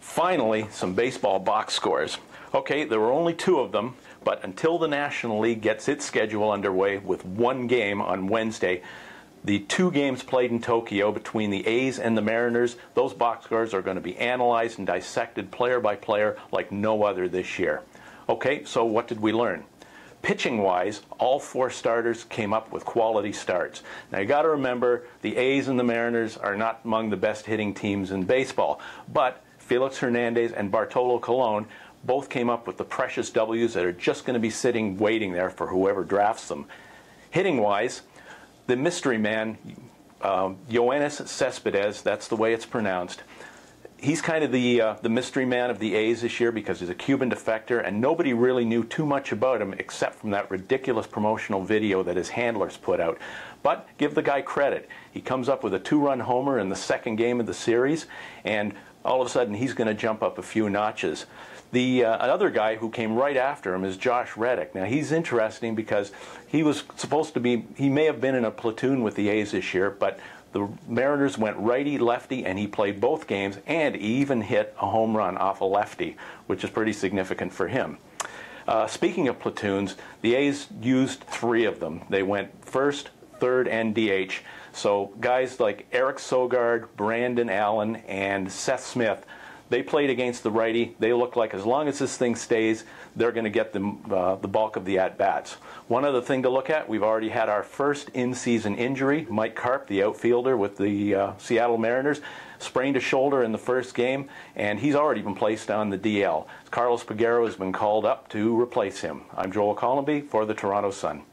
Finally, some baseball box scores. Okay, there were only two of them, but until the National League gets its schedule underway with one game on Wednesday, the two games played in Tokyo between the A's and the Mariners, those box scores are going to be analyzed and dissected player by player like no other this year. Okay, so what did we learn? Pitching-wise, all four starters came up with quality starts. Now you got to remember, the A's and the Mariners are not among the best hitting teams in baseball, but Felix Hernandez and Bartolo Colon both came up with the precious W's that are just going to be sitting waiting there for whoever drafts them. Hitting-wise, the mystery man, Yoenis Cespedes, that's the way it's pronounced, he's kind of the mystery man of the A's this year because he's a Cuban defector, and nobody really knew too much about him except from that ridiculous promotional video that his handlers put out. But give the guy credit. He comes up with a two-run homer in the second game of the series, and all of a sudden he's going to jump up a few notches. The other guy who came right after him is Josh Reddick. Now he's interesting because he was supposed to be, he may have been in a platoon with the A's this year, but the Mariners went righty-lefty, and he played both games, and he even hit a home run off a lefty, which is pretty significant for him. Speaking of platoons, the A's used three of them. They went first, third, and DH. So guys like Eric Sogard, Brandon Allen, and Seth Smith, they played against the righty. They look like as long as this thing stays, they're going to get the bulk of the at-bats. One other thing to look at, we've already had our first in-season injury. Mike Karp, the outfielder with the Seattle Mariners, sprained a shoulder in the first game, and he's already been placed on the DL. Carlos Peguero has been called up to replace him. I'm Joel Colomby for the Toronto Sun.